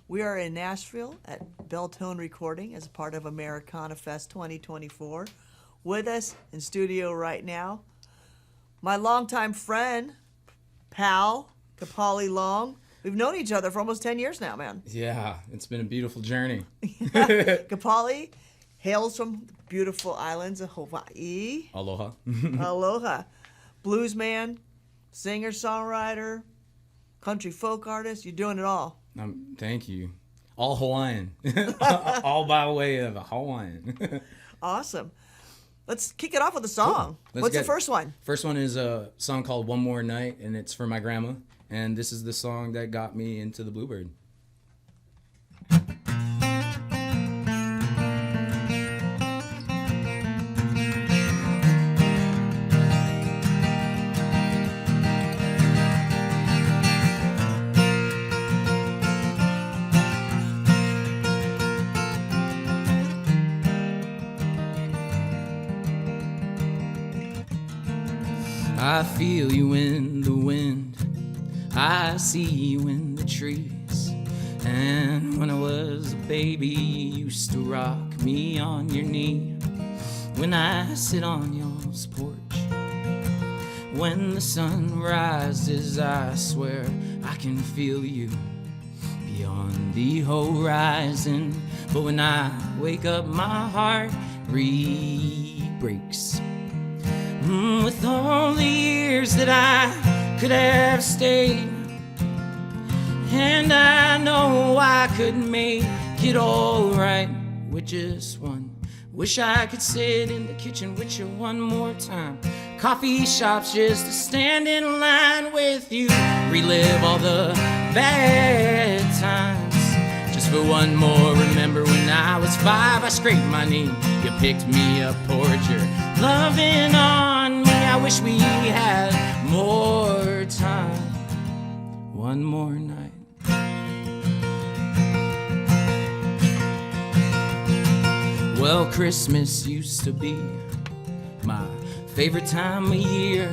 We are in Nashville at Belltone Recording as a part of AmeriCanaFest 2024. With us in studio right now, my longtime friend, pal, Kapali Long. We've known each other for almost 10 years now, man. Yeah, it's been a beautiful journey. Kapali hails from the beautiful islands of Hawaii. Aloha. Aloha. Blues man, singer, songwriter, country folk artist. You're doing it all. Thank you. All Hawaiian. All by way of a Hawaiian. Awesome. Let's kick it off with a song. Cool. What's the first one? First one is a song called One More Night, and it's for my grandma. And this is the song that got me into the Bluebird. I feel you in the wind, I see you in the trees. And when I was a baby, you used to rock me on your knee. When I sit on y'all's porch, when the sun rises, I swear I can feel you beyond the horizon. But when I wake up, my heart breaks. With all the years that I could have stayed, and I know I could make it all right with just one. Wish I could sit in the kitchen with you one more time. Coffee shops just to stand in line with you. Relive all the bad times just for one more. Remember when I was 5, I scraped my knee. You picked me up, poured your loving on me. I wish we had more time. One more night. Well, Christmas used to be my favorite time of year,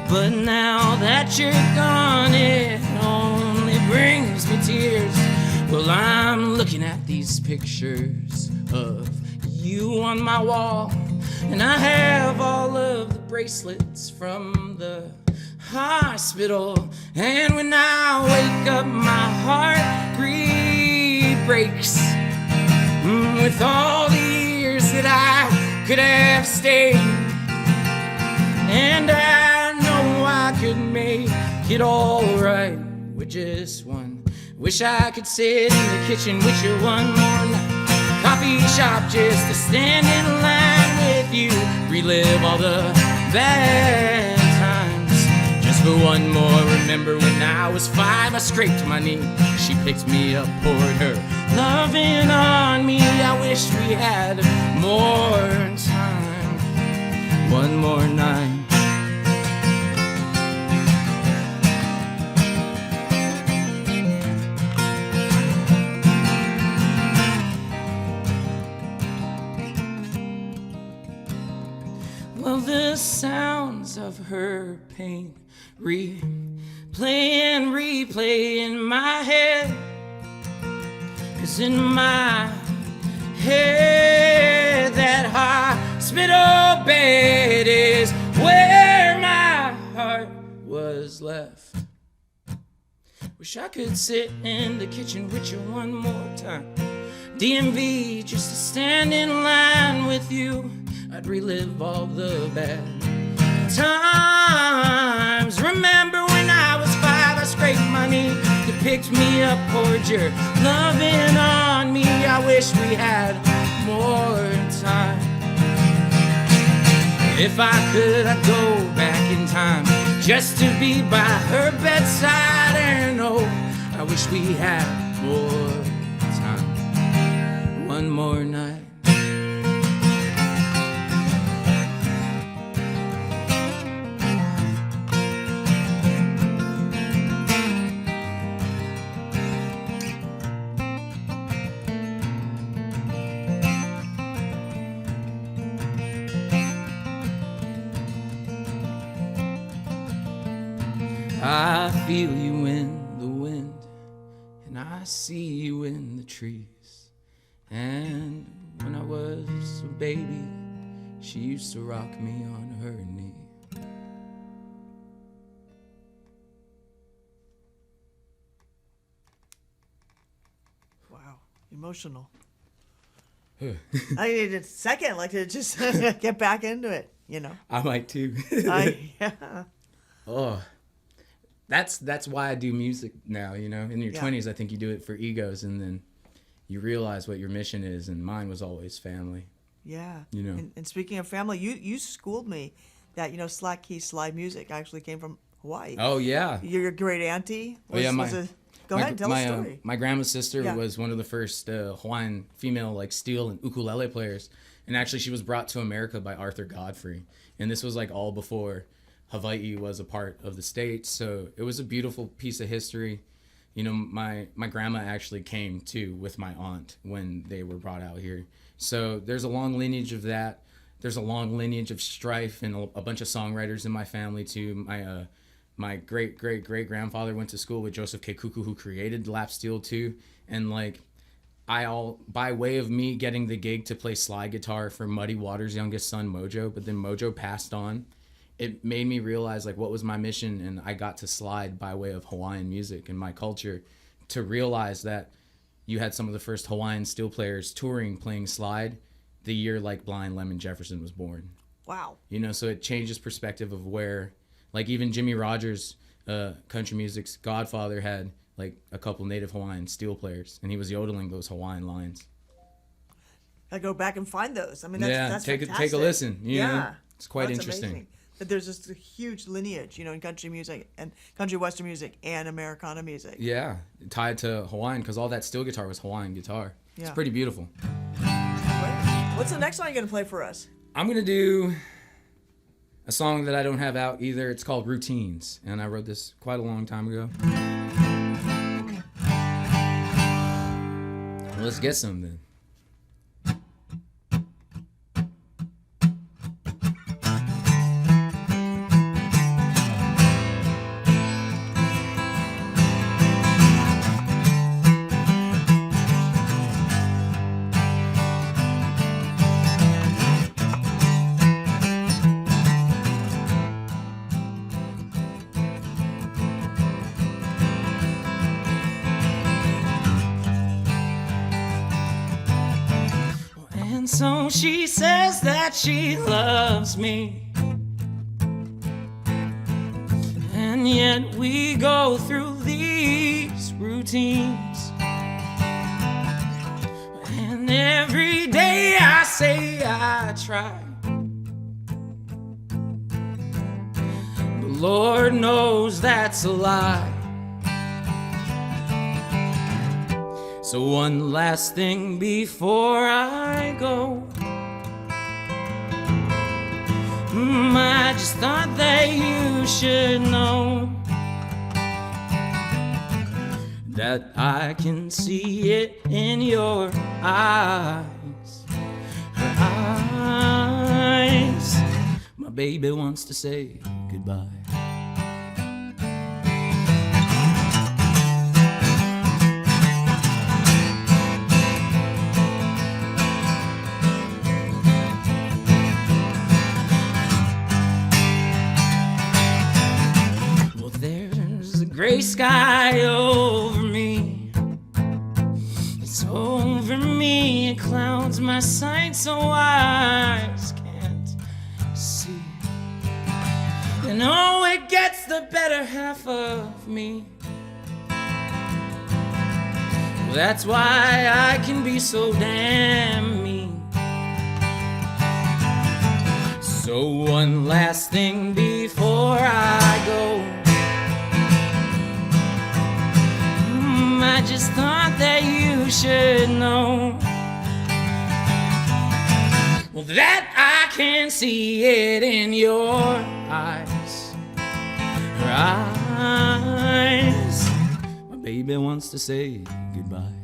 but now that you're gone, it only brings me tears. Well, I'm looking at these pictures of you on my wall, and I have all of the bracelets from the hospital. And when I wake up, my heart breaks. With all the years that I could have stayed, and I know I could make it all right with just one. Wish I could sit in the kitchen with you one more night. Coffee shop just to stand in line with you. Relive all the bad times just for one more. Remember when I was 5, I scraped my knee. She picked me up, poured her loving on me. I wish we had more time. One more night. Well, the sounds of her pain replay in my head. 'Cause in my head, that hospital bed is where my heart was left. Wish I could sit in the kitchen with you one more time. DMV just to stand in line with you. I'd relive all the bad times. Remember when I was 5, I scraped my knee. You picked me up, poured your loving on me. I wish we had more time. If I could, I'd go back in time just to be by her bedside. And oh, I wish we had more time. One more night. I feel you in the wind, and I I see you in the trees. And when I was a baby, she used to rock me on her knee. Wow, emotional. Huh. I need a second, like to just get back into it, you know. I might too. Yeah. Oh, that's why I do music now. You know, in your 20s, I think you do it for egos, and then you realize what your mission is. And mine was always family. Yeah. You know. And speaking of family, you schooled me that, you know, slack key slide music actually came from Hawaii. Oh yeah. Your great auntie was, go ahead, tell a story. My grandma's sister was one of the first Hawaiian female like steel and ukulele players, and actually she was brought to America by Arthur Godfrey, and this was like all before Hawaii was a part of the States. So it was a beautiful piece of history. You know, my grandma actually came too with my aunt when they were brought out here. So there's a long lineage of that. There's a long lineage of strife and a bunch of songwriters in my family too. My great grandfather went to school with Joseph K. Kuku, who created lap steel too. And like, by way of me getting the gig to play slide guitar for Muddy Waters' youngest son, Mojo, but then Mojo passed on, it made me realize like what was my mission, and I got to slide by way of Hawaiian music and my culture, to realize that you had some of the first Hawaiian steel players touring, playing slide the year like Blind Lemon Jefferson was born. Wow. You know, so it changes perspective of where, like even Jimmy Rogers, country music's godfather, had like a couple native Hawaiian steel players, and he was yodeling those Hawaiian lines. I go back and find those. I mean, that's take fantastic. a listen. You know? It's quite That's interesting. Amazing. But there's just a huge lineage, you know, in country music and country western music and Americana music. Yeah, tied to Hawaiian, because all that steel guitar was Hawaiian guitar. Yeah. It's pretty beautiful. What's the next song you're gonna play for us? I'm gonna do a song that I don't have out either. It's called Routines, and I wrote this quite a long time ago. Well, let's get some then. So she says that she loves me, and yet we go through these routines, and every day I say I try, but Lord knows that's a lie. So one last thing before I go, I just thought that you should know that I can see it in your eyes. Her eyes. My baby wants to say goodbye. Gray sky over me, it's over me. It clouds my sight so eyes can't see. And oh, it gets the better half of me. Well, that's why I can be so damn mean. So one last thing before I go, I just thought that you should know, well, that I can see it in your eyes. Her eyes. My baby wants to say goodbye.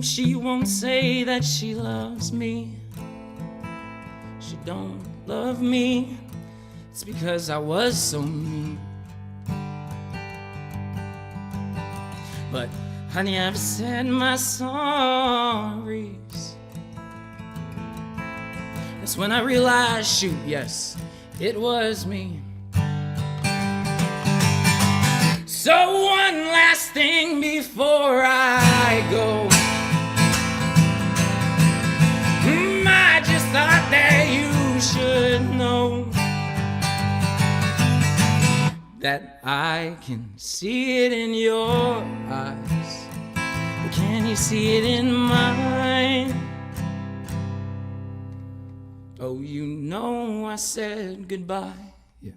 she won't say that she loves me. She don't love me. It's because I was so mean. But honey, I've said my sorries. That's when I realized, shoot, yes, it was me. So one last thing before I go. I just thought that you should know that I can see it in your eyes, but can you see it in mine? Oh, you know I said goodbye. Yeah.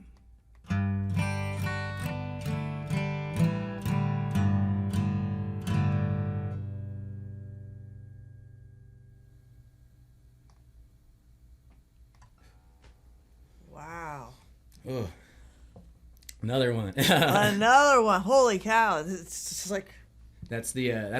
Wow. Oh. Another one. Another one. Holy cow. It's just like... That's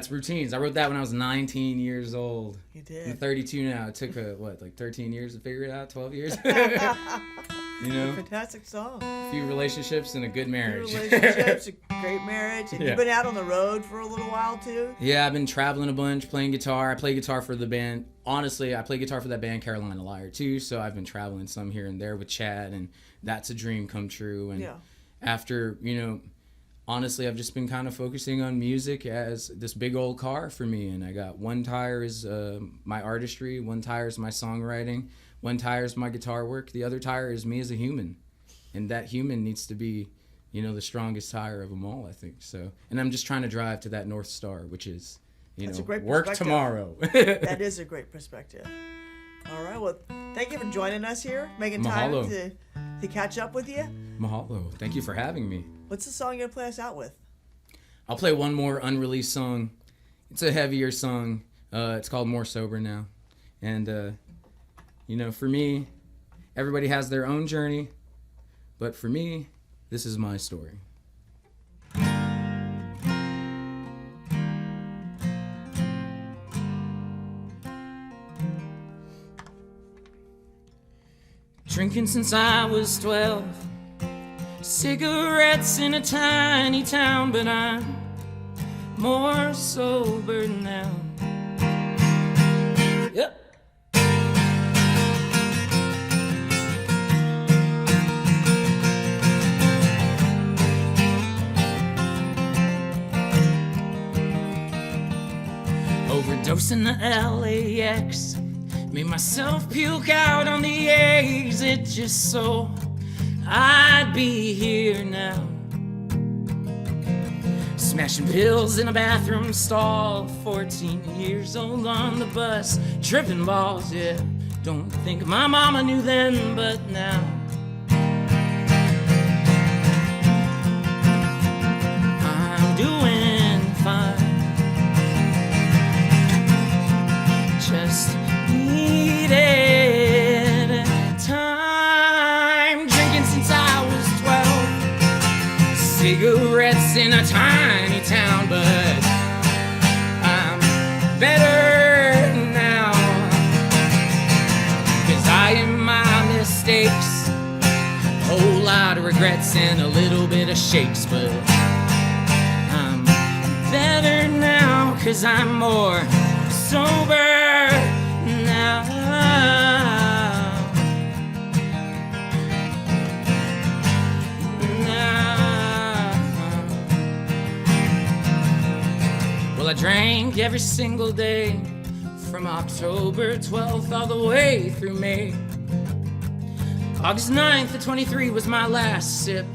routines. I wrote that when I was 19 years old. You did. I'm 32 now. It took, 13 years to figure it out? 12 years? You know? Fantastic song. A few relationships and a good marriage. Relationships, a great marriage. And Yeah. you've been out on the road for a little while, too? Yeah, I've been traveling a bunch, playing guitar. I play guitar for the band. Honestly, I play guitar for that band, Carolina Liar, too. So I've been traveling some here and there with Chad, and that's a dream come true. And after, honestly, I've just been kind of focusing on music as this big old car for me. And I got one tire is my artistry, one tire is my songwriting, one tire is my guitar work, the other tire is me as a human. And that human needs to be, the strongest tire of them all, I think. So, and I'm just trying to drive to that North Star, which is, That's a great work perspective. tomorrow. That is a great perspective. All right. Well, thank you for joining us here, making time Mahalo. to catch up with you. Mahalo. Thank you for having me. What's the song you're going to play us out with? I'll play one more unreleased song. It's a heavier song. It's called More Sober Now. And, for me, everybody has their own journey. But for me, this is my story. Drinking since I was 12. Cigarettes in a tiny town, but I'm more sober now. Yep. Overdosing the LAX, made myself puke out on the exit just so I'd be here now. Smashing pills in a bathroom stall, 14 years old on the bus, tripping balls, yeah. Don't think my mama knew then, but now I'm doing fine. Just needed time. Drinking since I was 12. Cigarettes in a tiny town, but I'm better now. 'Cause I am my mistakes, a whole lot of regrets and a little bit of shakes, but I'm better now 'cause I'm more sober now. Well, I drank every single day from October 12th all the way through May. August 9th of 23 was my last sip.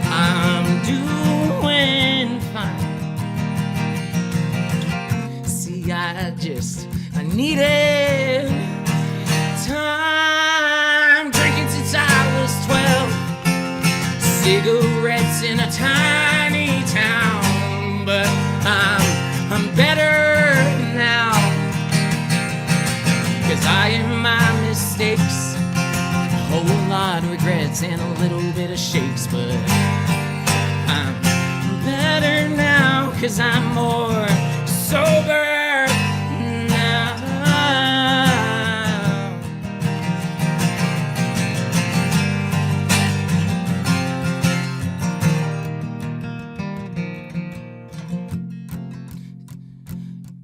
I'm doing fine. See, I needed time. Drinking since I was 12. Cigarettes in a tiny town, but I'm better now. 'Cause I am my mistakes, a whole lot of regrets and a little bit of shakes, but I'm better now. 'cause I'm more sober now.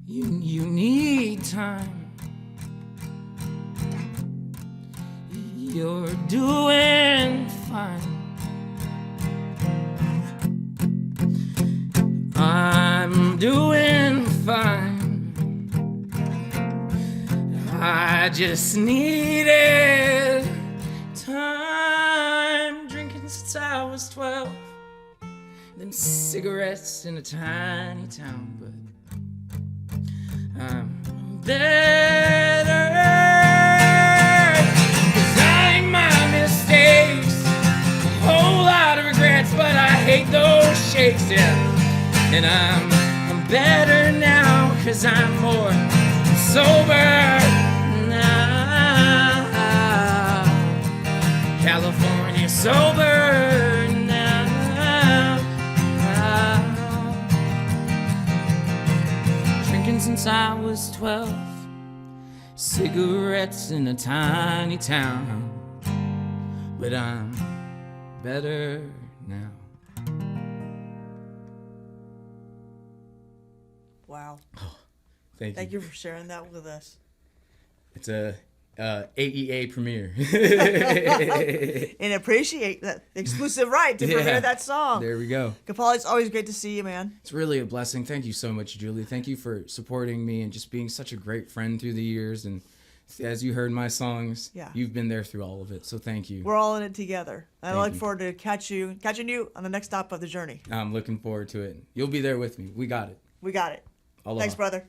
You need time. You're doing fine. I'm doing fine. I just needed time. Drinking since I was 12. Them cigarettes in a tiny town, but I'm better. 'Cause I ain't my mistakes. A whole lot of regrets, but I hate those shakes, yeah. And I'm better now, 'cause I'm more sober now. California sober now. Drinking since I was 12. Cigarettes in a tiny town. But I'm better now. Wow. Oh, thank you. Thank you for sharing that with us. It's a AEA premiere. And appreciate that exclusive right to premiere that song. There we go. Kapali, it's always great to see you, man. It's really a blessing. Thank you so much, Julie. Thank you for supporting me and just being such a great friend through the years. And as you heard my songs, you've been there through all of it. So thank you. We're all in it together. I look you. forward to catching you on the next stop of the journey. I'm looking forward to it. You'll be there with me. We got it. We got it. Aloha. Thanks, brother.